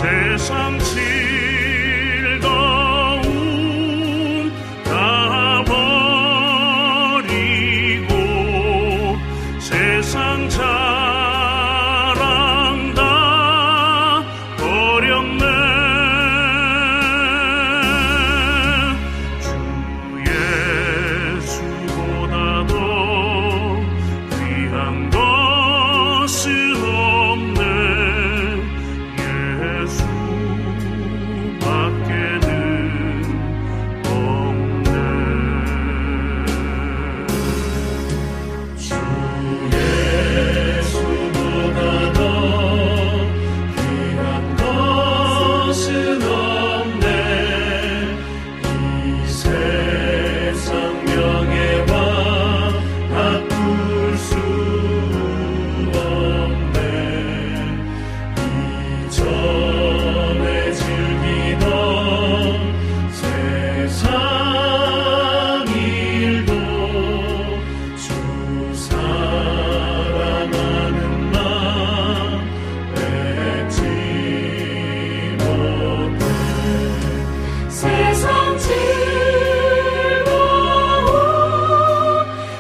세상 즐거움 다 버리고 세상 자랑 다 버렸네. 주 예수보다도 귀한 것은 없네. 예수밖에는 없네. 주 예수보다도 귀한 것은 없네. 이 세상 명예와 바꿀 수 없네. 이전에 즐기던 세상 일도 주 사랑하는 맘 뺏지 못해. 세상 즐거움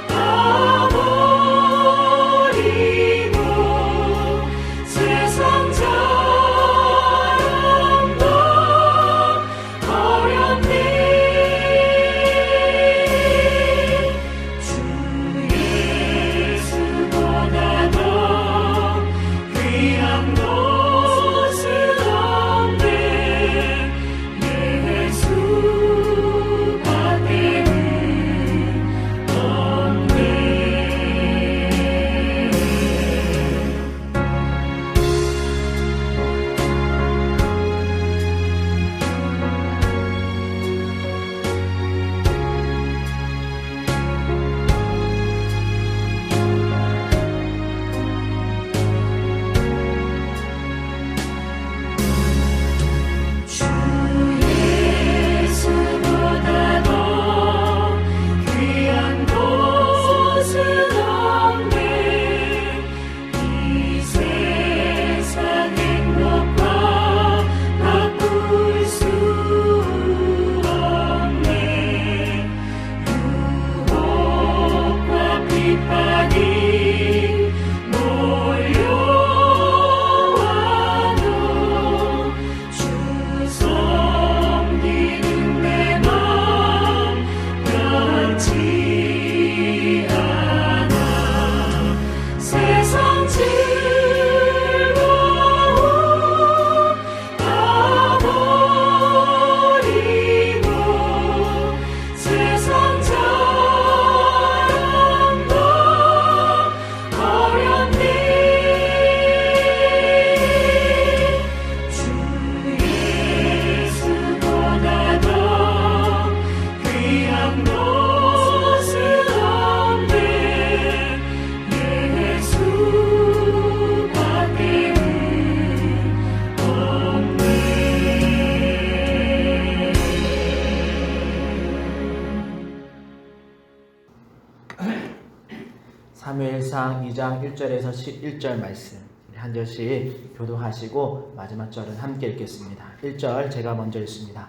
다 버리고 세상 자랑 다 버렸네. 주 예수보다도 귀한 것은 없네. 예수밖에는 없네. 주 예수보다도 귀한 것은 없네. 이 세상 행복과 바꿀 수 없네. 유혹과 비판이 몰려와도 주 섬기는 내 맘 변치 않아. 세상 즐거움 다 버리고 세상 자랑 다 버렸네. 주 예수보다도 귀한 것은 없네. 예수밖에는 없네. 사무엘상 2장 1절에서 11절 말씀 한 절씩 교도하시고 마지막 절은 함께 읽겠습니다. 1절 제가 먼저 읽습니다.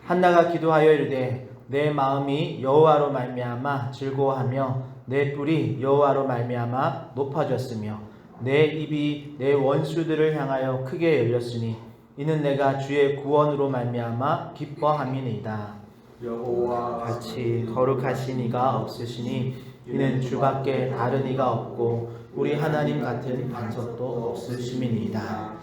한나가 기도하여 이르되 내 마음이 여호와로 말미암아 즐거워하며 내 뿔이 여호와로 말미암아 높아졌으며 내 입이 내 원수들을 향하여 크게 열렸으니 이는 내가 주의 구원으로 말미암아 기뻐함이니이다. 여호와 같이 거룩하신 이가 없으시니 이는 주밖에 다른 이가 없고 우리 하나님 같은 반석도 없으심이니이다.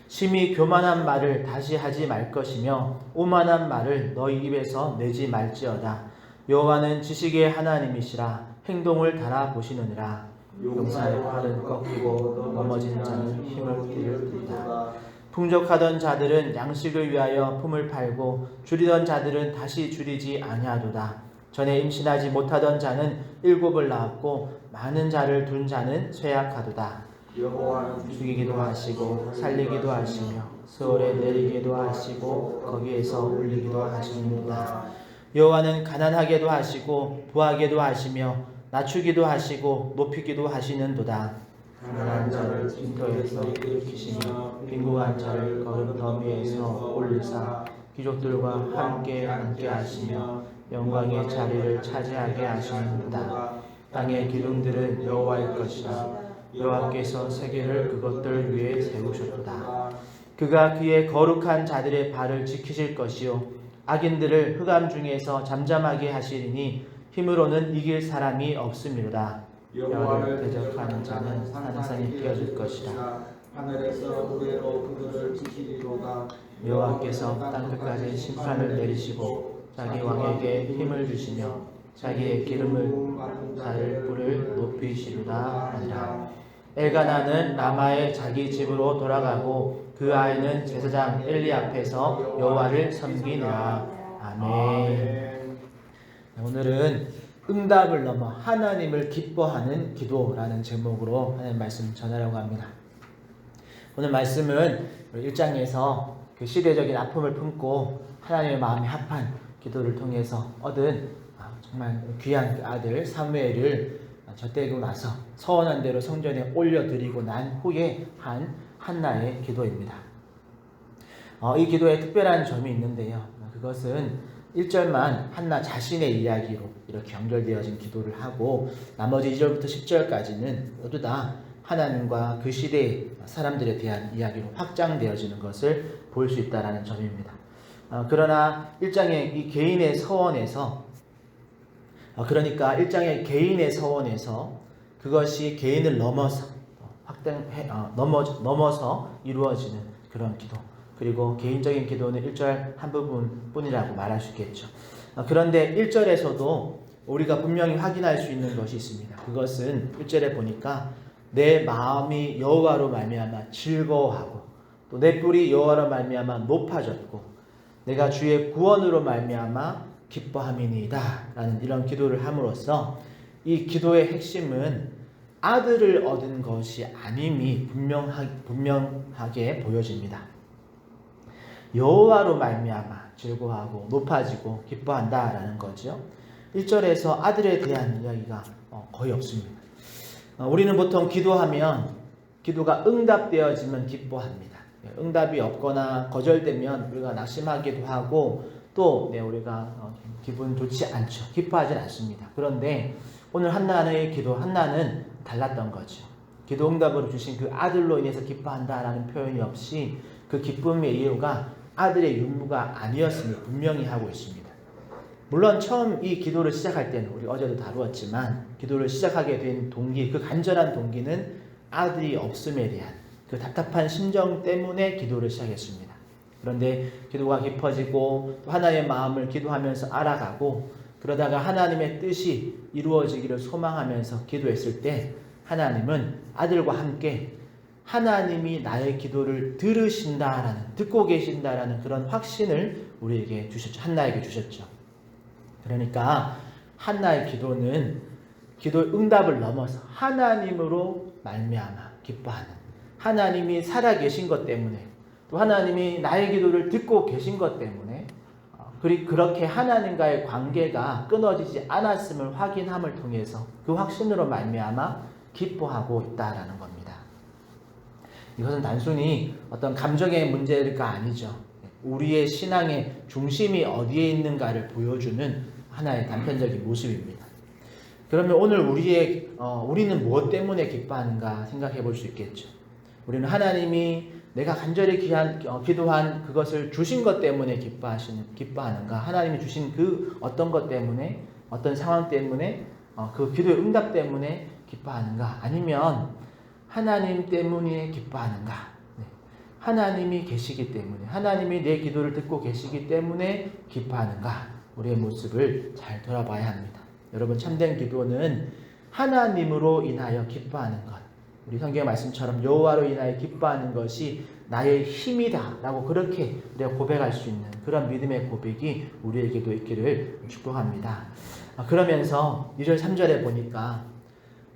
심히 교만한 말을 다시 하지 말 것이며 오만한 말을 너희 입에서 내지 말지어다. 여호와는 지식의 하나님이시라 행동을 달아보시느니라. 용사의 팔은 꺾이고 넘어진 자는 힘을 잃으리다. 풍족하던 자들은 양식을 위하여 품을 팔고 줄이던 자들은 다시 줄이지 아니하도다. 전에 임신하지 못하던 자는 7을 낳았고 많은 자를 둔 자는 쇠약하도다. 여호와는 죽이기도 하시고 살리기도 하시며 스올에 내리기도 하시고 거기에서 올리기도 하십니다. 여호와는 가난하게도 하시고 부하게도 하시며 낮추기도 하시고 높이기도 하시는도다. 가난한 자를 빈터에서 일으키시며 빈궁한 자를 거름 더미에서 올리사 귀족들과 함께 앉게 하시며 영광의 자리를 차지하게 하시는도다. 땅의 기둥들은 여호와의 것이라 여호와께서 세계를 그것들 위에 세우셨도다. 그가 그의 거룩한 자들의 발을 지키실 것이요 악인들을 흑암 중에서 잠잠하게 하시리니 힘으로는 이길 사람이 없음이로다. 여호와를 대적하는 자는 산산이 깨어질 것이라. 하늘에서 우레로 그들을 지키리로다. 여호와께서 땅끝까지 심판을 내리시고 자기 왕에게 힘을 주시며 자기의 기름을 자를 뿔을 높이시리라 하니라. 엘가나는 라마의 자기 집으로 돌아가고 그 아이는 제사장 엘리 앞에서 여호와를 섬기니라. 아멘. 오늘은 응답을 넘어 하나님을 기뻐하는 기도라는 제목으로 하나님 말씀 전하려고 합니다. 오늘 말씀은 1장에서 그 시대적인 아픔을 품고 하나님의 마음이 합한 기도를 통해서 얻은 정말 귀한 그 아들 사무엘을 젖대고 나서 서원한 대로 성전에 올려드리고 난 후에 한 한나의 기도입니다. 이 기도에 특별한 점이 있는데요. 그것은 1절만 한나 자신의 이야기로 이렇게 연결되어진 기도를 하고 나머지 2절부터 10절까지는 모두 다 하나님과 그 시대의 사람들에 대한 이야기로 확장되어지는 것을 볼 수 있다는 점입니다. 그러나 1장의 이 개인의 서원에서 그러니까 1장의 개인의 서원에서 그것이 개인을 넘어서 넘어서 이루어지는 그런 기도, 그리고 개인적인 기도는 1절 한 부분뿐이라고 말할 수 있겠죠. 그런데 1절에서도 우리가 분명히 확인할 수 있는 것이 있습니다. 그것은 1절에 보니까 내 마음이 여호와로 말미암아 즐거워하고 또 내 뿔이 여호와로 말미암아 높아졌고 내가 주의 구원으로 말미암아 기뻐함이니이다 라는 이런 기도를 함으로써 이 기도의 핵심은 아들을 얻은 것이 아님이 분명하게 보여집니다. 여호와로 말미암아 즐거워하고 높아지고 기뻐한다 라는 거죠. 1절에서 아들에 대한 이야기가 거의 없습니다. 우리는 보통 기도하면 기도가 응답되어지면 기뻐합니다. 응답이 없거나 거절되면 우리가 낙심하기도 하고 또 우리가 기분 좋지 않죠. 기뻐하진 않습니다. 그런데 오늘 한나의 기도, 한나는 달랐던 거죠. 기도 응답으로 주신 그 아들로 인해서 기뻐한다라는 표현이 없이 그 기쁨의 이유가 아들의 유무가 아니었음을 분명히 하고 있습니다. 물론 처음 이 기도를 시작할 때는 우리 어제도 다루었지만 기도를 시작하게 된 동기, 그 간절한 동기는 아들이 없음에 대한 그 답답한 심정 때문에 기도를 시작했습니다. 그런데 기도가 깊어지고 또 하나님의 마음을 기도하면서 알아가고 그러다가 하나님의 뜻이 이루어지기를 소망하면서 기도했을 때 하나님은 아들과 함께 하나님이 나의 기도를 듣고 계신다라는 그런 확신을 우리에게 주셨죠. 한나에게 주셨죠. 그러니까 한나의 기도는 기도 응답을 넘어서 하나님으로 말미암아 기뻐하는, 하나님이 살아계신 것 때문에 또 하나님이 나의 기도를 듣고 계신 것 때문에 그렇게 하나님과의 관계가 끊어지지 않았음을 확인함을 통해서 그 확신으로 말미암아 기뻐하고 있다라는 겁니다. 이것은 단순히 어떤 감정의 문제가 아니죠. 우리의 신앙의 중심이 어디에 있는가를 보여주는 하나의 단편적인 모습입니다. 그러면 오늘 우리는 무엇 때문에 기뻐하는가 생각해 볼 수 있겠죠. 우리는 하나님이 내가 간절히 기도한 그것을 주신 것 때문에 기뻐하는가? 하나님이 주신 그 어떤 것 때문에, 어떤 상황 때문에, 그 기도의 응답 때문에 기뻐하는가? 아니면 하나님 때문에 기뻐하는가? 하나님이 계시기 때문에, 하나님이 내 기도를 듣고 계시기 때문에 기뻐하는가? 우리의 모습을 잘 돌아봐야 합니다. 여러분, 참된 기도는 하나님으로 인하여 기뻐하는 것, 우리 성경의 말씀처럼 여호와로 인하여 기뻐하는 것이 나의 힘이다 라고 그렇게 우리가 고백할 수 있는 그런 믿음의 고백이 우리에게도 있기를 축복합니다. 그러면서 2절 3절에 보니까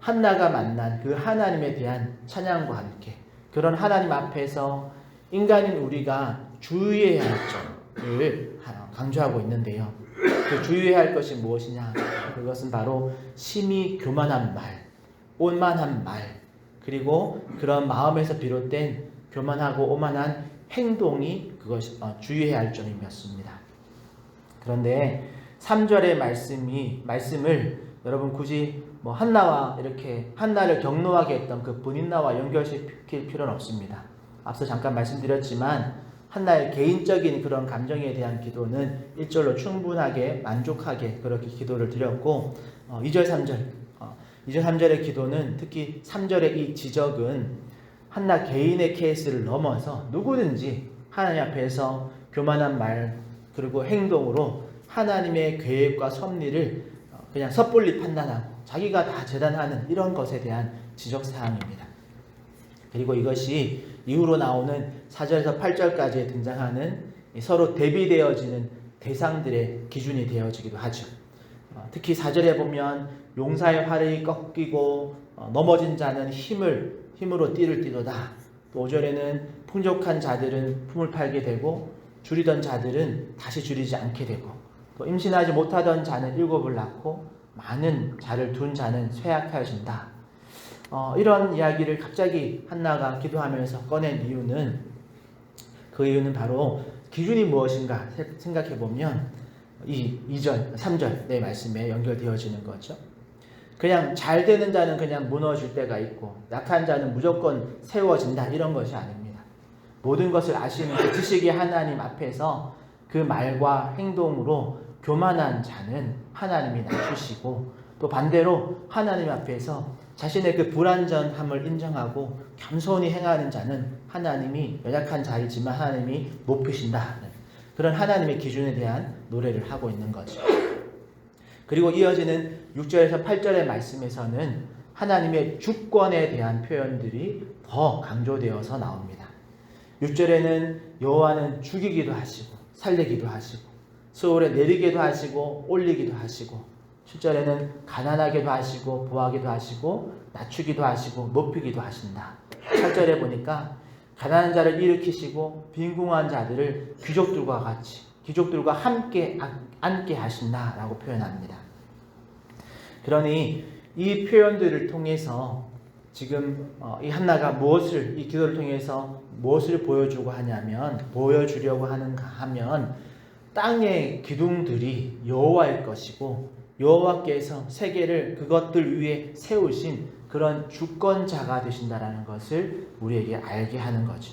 한나가 만난 그 하나님에 대한 찬양과 함께 그런 하나님 앞에서 인간인 우리가 주의해야 할 점을 강조하고 있는데요. 그 주의해야 할 것이 무엇이냐? 그것은 바로 심히 교만한 말, 오만한 말, 그리고 그런 마음에서 비롯된 교만하고 오만한 행동이 그것이 주의해야 할 점이었습니다. 그런데 3절의 말씀을 여러분 굳이 한나와 이렇게 한나를 격노하게 했던 그 분인나와 연결시킬 필요는 없습니다. 앞서 잠깐 말씀드렸지만 한나의 개인적인 그런 감정에 대한 기도는 1절로 충분하게 만족하게 그렇게 기도를 드렸고 2절 3절의 기도는 특히 3절의 이 지적은 한나 개인의 케이스를 넘어서 누구든지 하나님 앞에서 교만한 말 그리고 행동으로 하나님의 계획과 섭리를 그냥 섣불리 판단하고 자기가 다 재단하는 이런 것에 대한 지적사항입니다. 그리고 이것이 이후로 나오는 4절에서 8절까지 등장하는 서로 대비되어지는 대상들의 기준이 되어지기도 하죠. 특히 4절에 보면 용사의 활이 꺾이고 넘어진 자는 힘으로 띠를 띠도다. 또 5절에는 풍족한 자들은 품을 팔게 되고 줄이던 자들은 다시 줄이지 않게 되고 또 임신하지 못하던 자는 7을 낳고 많은 자를 둔 자는 쇠약하여진다. 이런 이야기를 갑자기 한나가 기도하면서 꺼낸 이유는 그 이유는 바로 기준이 무엇인가 생각해 보면 이 2절, 3절 내 말씀에 연결되어지는 거죠. 그냥 잘 되는 자는 그냥 무너질 때가 있고 약한 자는 무조건 세워진다 이런 것이 아닙니다. 모든 것을 아시는 그 지식의 하나님 앞에서 그 말과 행동으로 교만한 자는 하나님이 낮추시고 또 반대로 하나님 앞에서 자신의 그 불완전함을 인정하고 겸손히 행하는 자는 하나님이 연약한 자이지만 하나님이 높이신다. 그런 하나님의 기준에 대한 노래를 하고 있는 거죠. 그리고 이어지는 6절에서 8절의 말씀에서는 하나님의 주권에 대한 표현들이 더 강조되어서 나옵니다. 6절에는 여호와는 죽이기도 하시고 살리기도 하시고 수월에 내리기도 하시고 올리기도 하시고 7절에는 가난하게도 하시고 부하기도 하시고 낮추기도 하시고 높이기도 하신다. 8절에 보니까 가난한 자를 일으키시고 빈궁한 자들을 귀족들과 함께 앉게 하신다라고 표현합니다. 그러니 이 표현들을 통해서 지금 이 한나가 이 기도를 통해서 무엇을 보여주려고 하는가 하면 땅의 기둥들이 여호와일 것이고 여호와께서 세계를 그것들 위에 세우신 그런 주권자가 되신다라는 것을 우리에게 알게 하는 거죠.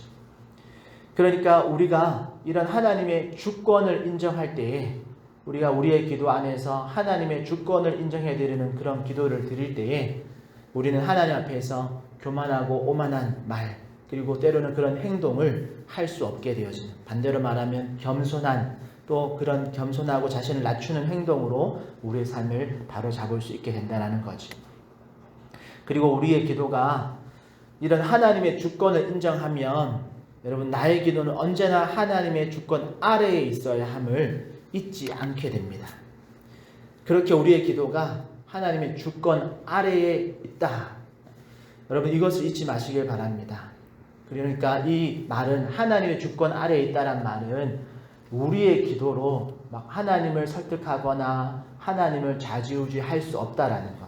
그러니까 우리가 이런 하나님의 주권을 인정할 때에 우리가 우리의 기도 안에서 하나님의 주권을 인정해 드리는 그런 기도를 드릴 때에 우리는 하나님 앞에서 교만하고 오만한 말 그리고 때로는 그런 행동을 할 수 없게 되어지는, 반대로 말하면 겸손한, 또 그런 겸손하고 자신을 낮추는 행동으로 우리의 삶을 바로잡을 수 있게 된다는 거죠. 그리고 우리의 기도가 이런 하나님의 주권을 인정하면 여러분 나의 기도는 언제나 하나님의 주권 아래에 있어야 함을 잊지 않게 됩니다. 그렇게 우리의 기도가 하나님의 주권 아래에 있다. 여러분 이것을 잊지 마시길 바랍니다. 그러니까 이 말은 하나님의 주권 아래에 있다란 말은 우리의 기도로 막 하나님을 설득하거나 하나님을 좌지우지할 수 없다라는 것,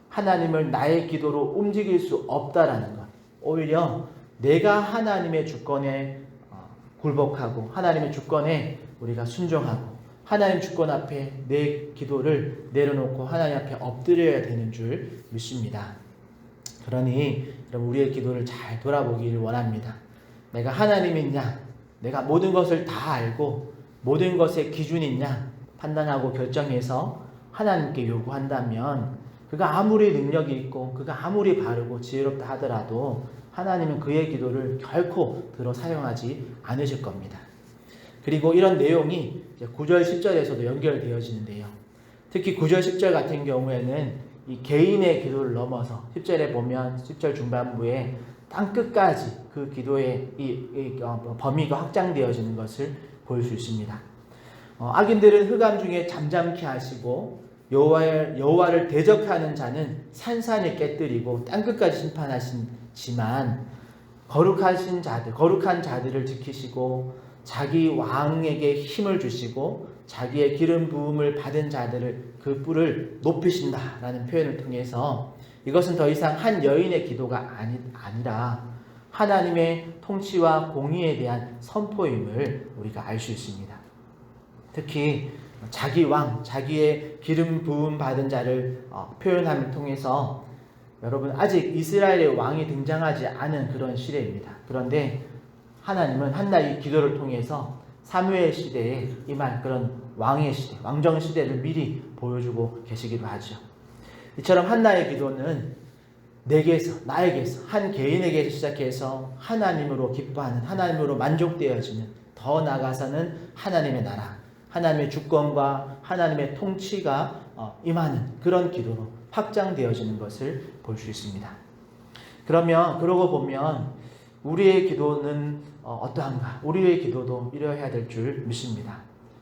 하나님을 나의 기도로 움직일 수 없다라는 것, 오히려 내가 하나님의 주권에 굴복하고 하나님의 주권에 우리가 순종하고 하나님 주권 앞에 내 기도를 내려놓고 하나님 앞에 엎드려야 되는 줄 믿습니다. 그러니 여러분 우리의 기도를 잘 돌아보기를 원합니다. 내가 하나님이냐, 내가 모든 것을 다 알고 모든 것의 기준이 있냐 판단하고 결정해서 하나님께 요구한다면 그가 아무리 능력이 있고 그가 아무리 바르고 지혜롭다 하더라도 하나님은 그의 기도를 결코 들어 사용하지 않으실 겁니다. 그리고 이런 내용이 9절 10절에서도 연결되어지는데요. 특히 9절 10절 같은 경우에는 이 개인의 기도를 넘어서 10절에 보면 10절 중반부에 땅끝까지 그 기도의 범위가 확장되어지는 것을 볼 수 있습니다. 악인들은 흑암 중에 잠잠케 하시고 여호와를 대적하는 자는 산산이 깨뜨리고 땅끝까지 심판하시지만 거룩하신 자들, 거룩한 자들을 지키시고 자기 왕에게 힘을 주시고 자기의 기름 부음을 받은 자들을 그 뿔을 높이신다라는 표현을 통해서 이것은 더 이상 한 여인의 기도가 아니라 하나님의 통치와 공의에 대한 선포임을 우리가 알 수 있습니다. 특히 자기 왕, 자기의 기름 부음 받은 자를 표현함을 통해서 여러분 아직 이스라엘의 왕이 등장하지 않은 그런 시대입니다. 그런데 하나님은 한나의 기도를 통해서 사무엘 시대에 임할 그런 왕의 시대, 왕정 시대를 미리 보여주고 계시기도 하죠. 이처럼 한나의 기도는 내게서, 나에게서, 한 개인에게 시작해서 하나님으로 기뻐하는, 하나님으로 만족되어지는, 더 나아가서는 하나님의 나라, 하나님의 주권과 하나님의 통치가 임하는 그런 기도로 확장되어지는 것을 볼 수 있습니다. 그러고 보면 우리의 기도는 어떠한가? 우리의 기도도 이러해야 될 줄 믿습니다.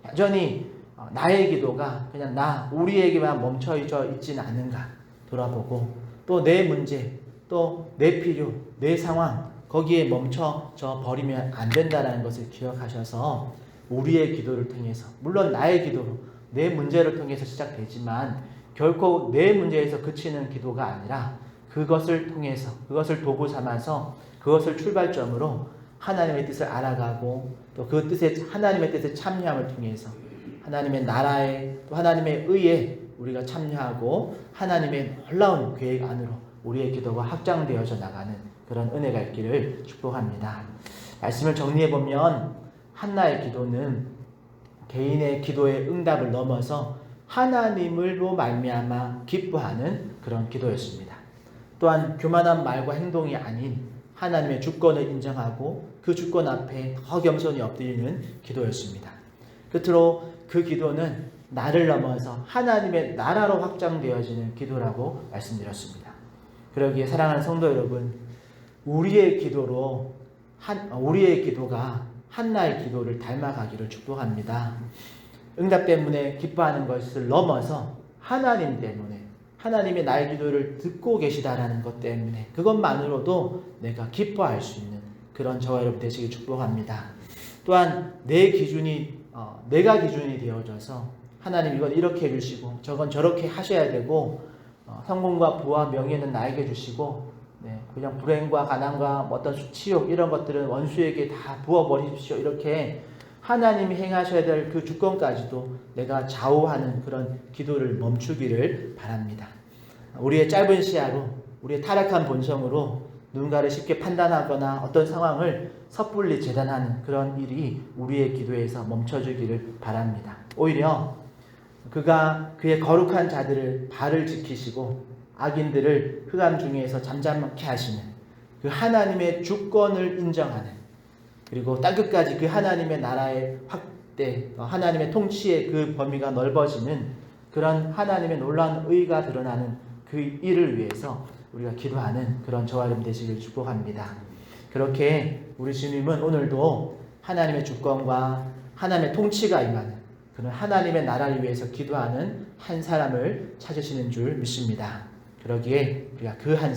여전히 나의 기도가 그냥 우리에게만 멈춰 있지는 않은가 돌아보고 또 내 문제, 또 내 필요, 내 상황 거기에 멈춰져 버리면 안 된다는 것을 기억하셔서 우리의 기도를 통해서, 물론 나의 기도로 내 문제를 통해서 시작되지만 결코 내 문제에서 그치는 기도가 아니라 그것을 통해서, 그것을 도구 삼아서, 그것을 출발점으로 하나님의 뜻을 알아가고 또 그 뜻에, 하나님의 뜻에 참여함을 통해서 하나님의 나라에, 또 하나님의 의에 우리가 참여하고 하나님의 놀라운 계획 안으로 우리의 기도가 확장되어져 나가는 그런 은혜가 있기를 축복합니다. 말씀을 정리해보면 한나의 기도는 개인의 기도의 응답을 넘어서 하나님을로 말미암아 기뻐하는 그런 기도였습니다. 또한 교만한 말과 행동이 아닌 하나님의 주권을 인정하고 그 주권 앞에 더 겸손히 엎드리는 기도였습니다. 끝으로 그 기도는 나를 넘어서 하나님의 나라로 확장되어지는 기도라고 말씀드렸습니다. 그러기에 사랑하는 성도 여러분, 우리의 기도가 한나의 기도를 닮아가기를 축복합니다. 응답 때문에 기뻐하는 것을 넘어서 하나님 때문에, 하나님의 나의 기도를 듣고 계시다라는 것 때문에 그것만으로도 내가 기뻐할 수 있는 그런 저와 여러분 되시길 축복합니다. 또한 내가 기준이 되어져서 하나님 이건 이렇게 해주시고 저건 저렇게 하셔야 되고 성공과 부와 명예는 나에게 주시고 그냥 불행과 가난과 어떤 치욕 이런 것들은 원수에게 다 부어버리십시오. 이렇게 하나님이 행하셔야 될 그 주권까지도 내가 좌우하는 그런 기도를 멈추기를 바랍니다. 우리의 짧은 시야로, 우리의 타락한 본성으로 누군가를 쉽게 판단하거나 어떤 상황을 섣불리 재단하는 그런 일이 우리의 기도에서 멈춰주기를 바랍니다. 오히려 그가 그의 거룩한 자들을 발을 지키시고 악인들을 흑암 중에서 잠잠케 하시는 그 하나님의 주권을 인정하는, 그리고 땅끝까지 그 하나님의 나라의 확대, 하나님의 통치의 그 범위가 넓어지는 그런 하나님의 놀라운 의가 드러나는 그 일을 위해서 우리가 기도하는 그런 저와 여러분 되시길 축복합니다. 그렇게 우리 주님은 오늘도 하나님의 주권과 하나님의 통치가 임하는 그런 하나님의 나라를 위해서 기도하는 한 사람을 찾으시는 줄 믿습니다. 그러기에 우리가 그 한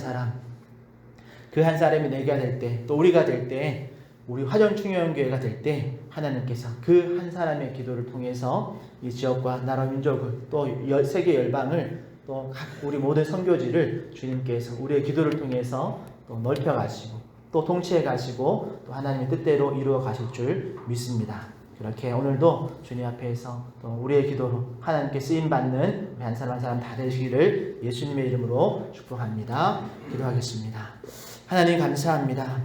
사람이 내가 될 때, 또 우리가 될 때, 우리 화정충영교회가 될 때 하나님께서 그 한 사람의 기도를 통해서 이 지역과 나라 민족을, 또 세계 열방을, 또 우리 모든 선교지를 주님께서 우리의 기도를 통해서 또 넓혀 가시고 또 통치해 가시고 또 하나님의 뜻대로 이루어 가실 줄 믿습니다. 그렇게 오늘도 주님 앞에서 또 우리의 기도로 하나님께 쓰임받는 우리 한 사람 한 사람 다 되시기를 예수님의 이름으로 축복합니다. 기도하겠습니다. 하나님 감사합니다.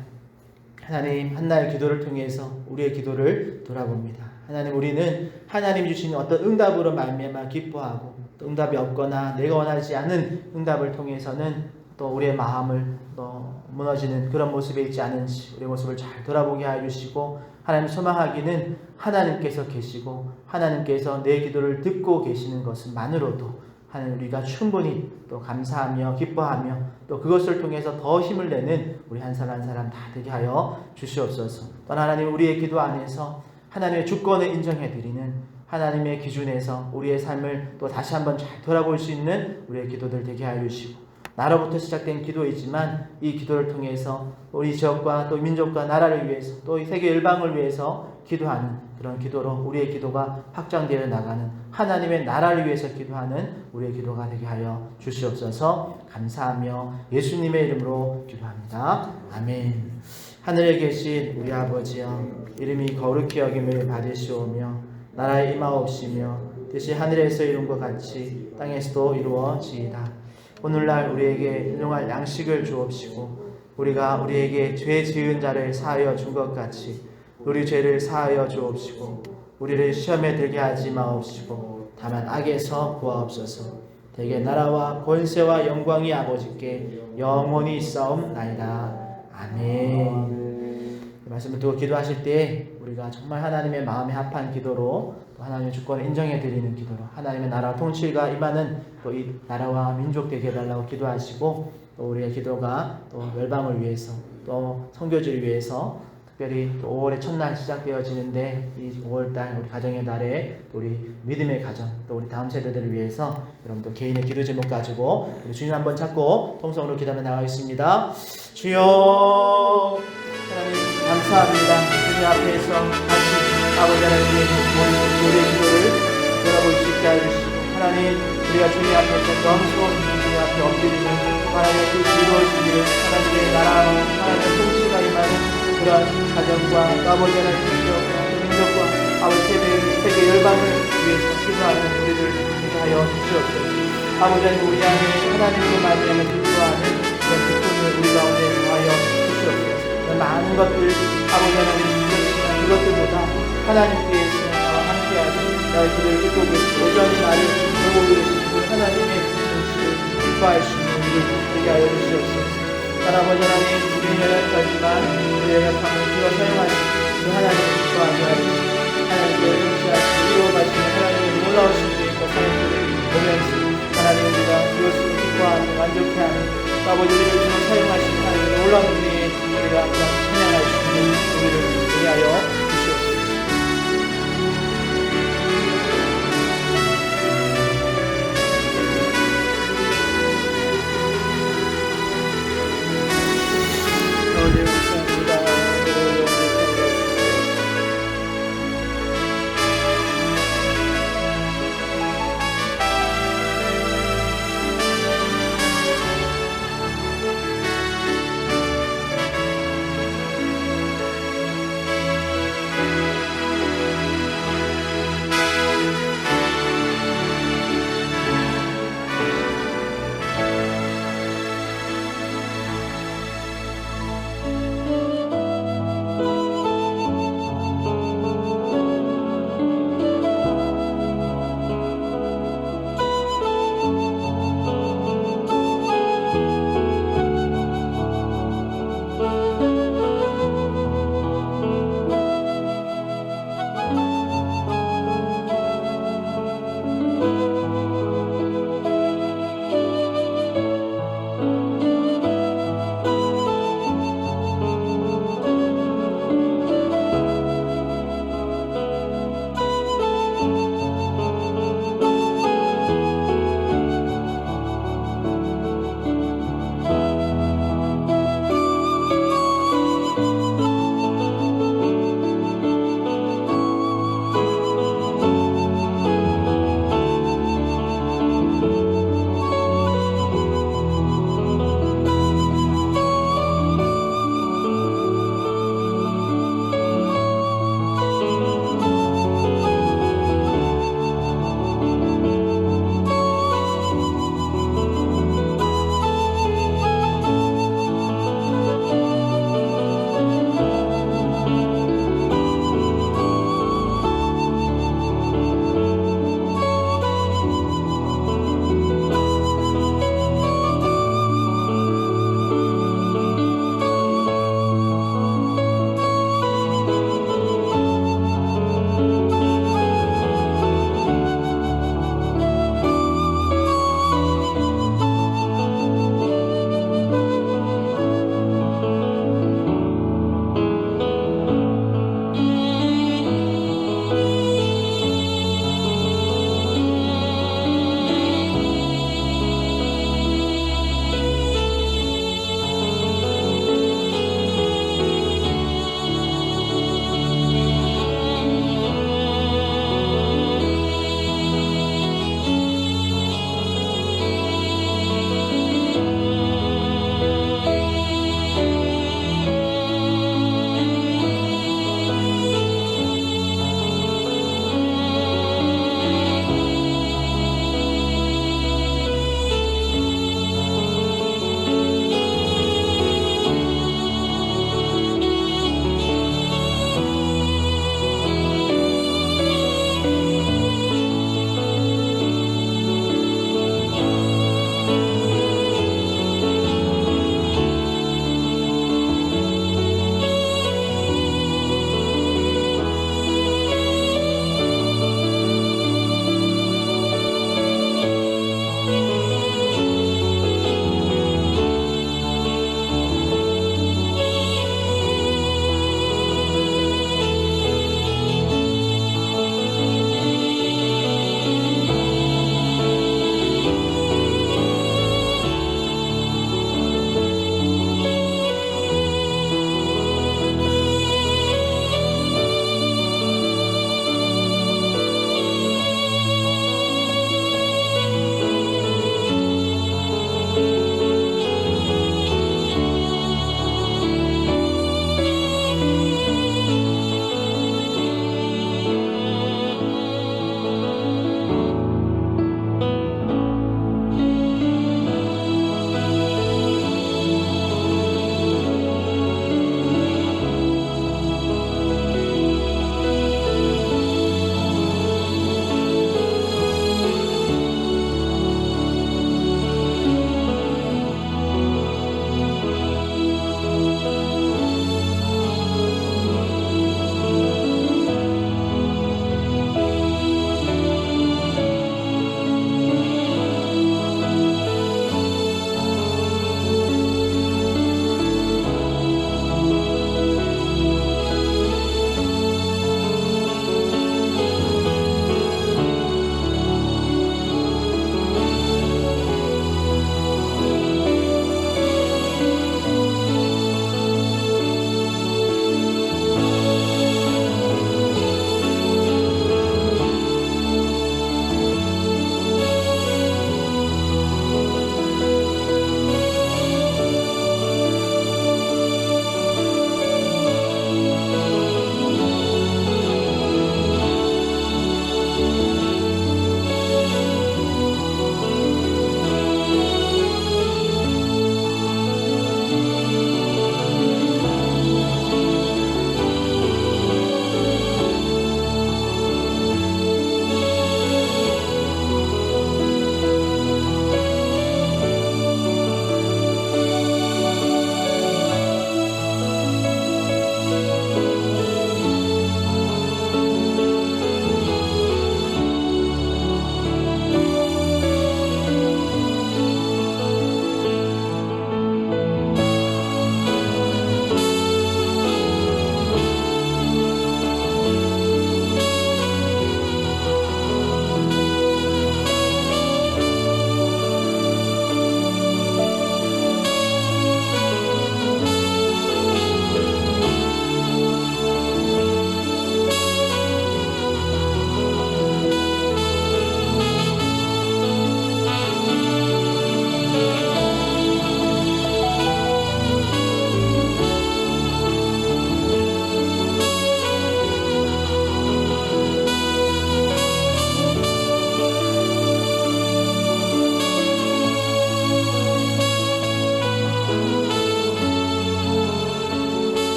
하나님, 한나의 기도를 통해서 우리의 기도를 돌아봅니다. 하나님, 우리는 하나님 주시는 어떤 응답으로 말미암아 기뻐하고, 또 응답이 없거나 내가 원하지 않은 응답을 통해서는 또 우리의 마음을 또 무너지는 그런 모습에 있지 않은지 우리의 모습을 잘 돌아보게 해주시고, 하나님 소망하기는 하나님께서 계시고 하나님께서 내 기도를 듣고 계시는 것만으로도 하나님 우리가 충분히 또 감사하며 기뻐하며 또 그것을 통해서 더 힘을 내는 우리 한 사람 한 사람 다 되게 하여 주시옵소서. 또 하나님, 우리의 기도 안에서 하나님의 주권을 인정해 드리는 하나님의 기준에서 우리의 삶을 또 다시 한번 잘 돌아볼 수 있는 우리의 기도들 되게 하여 주시고, 나로부터 시작된 기도이지만 이 기도를 통해서 우리 지역과 또 민족과 나라를 위해서 또 이 세계 열방을 위해서 기도하는 그런 기도로 우리의 기도가 확장되어 나가는 하나님의 나라를 위해서 기도하는 우리의 기도가 되게 하여 주시옵소서. 감사하며 예수님의 이름으로 기도합니다. 아멘. 하늘에 계신 우리 아버지여, 이름이 거룩히 여김을 받으시오며 나라에 임하옵시며 뜻이 하늘에서 이룬 것 같이 땅에서도 이루어지이다. 오늘날 우리에게 일용할 양식을 주옵시고 우리가 우리에게 죄 지은 자를 사하여 준 것 같이 우리 죄를 사하여 주옵시고 우리를 시험에 들게 하지 마옵시고 다만 악에서 구하옵소서. 대개 나라와 권세와 영광이 아버지께 영원히 있사옵나이다. 아멘. 이 말씀을 듣고 기도하실 때 우리가 정말 하나님의 마음에 합한 기도로 또 하나님의 주권을 인정해 드리는 기도로 하나님의 나라 통치가 임하는 또 이 나라와 민족 되게 해달라고 기도하시고 또 우리의 기도가 또 멸방을 위해서 또 선교지를 위해서 특별히 또 5월의 첫날 시작되어지는데 이 5월달 우리 가정의 달에 우리 믿음의 가정 또 우리 다음 세대들을 위해서 여러분도 개인의 기도 제목 가지고 우리 주님 한번 찾고 통성으로 기도하며 나가겠습니다. 주여 하나님 감사합니다. 주님 앞에서 다시 아버지 하나님의 우리의 기도를 돌아볼 수 있게 해주시고 하나님 우리가 주님 앞에서 영스러운 주님 앞에 엎드리는 하나님의 뜻이 이루어지기를 하나님의 나라 하나님의 통치가 임하는 그런 가정과 아버지 하나님 주시옵소서. 민족과 아버지 세계 열방을 위해서 기도하는 우리들 하여 주시옵소서. 아버지 하나님 우리 안에 하나님으로 말미암아 기도하는 그런 기쁨을 우리 가운데 하여 주시옵소서. 많은 것들 아버지 하나님 그렇지만 그것들보다 하나님께서 나와 함께하신 나의 기도를 듣고 계시고 여전히 나를 돌보고 계시고 하나님의 진실을 기뻐할 수 있는 우리 되게 하여 주시옵소서. 아버지 하나님 우리는 연약하지만 우리의 연약함을 주어 사용하시고 그 하나님을 기뻐하게 하시고 하나님께 응시하시고 이루어가시는 하나님의 놀라우신 주님과 사역들을 보면서 하나님 우리가 그것을 기뻐하며 만족해하는 아버지 우리를 주어 사용하시는 하나님의 놀라운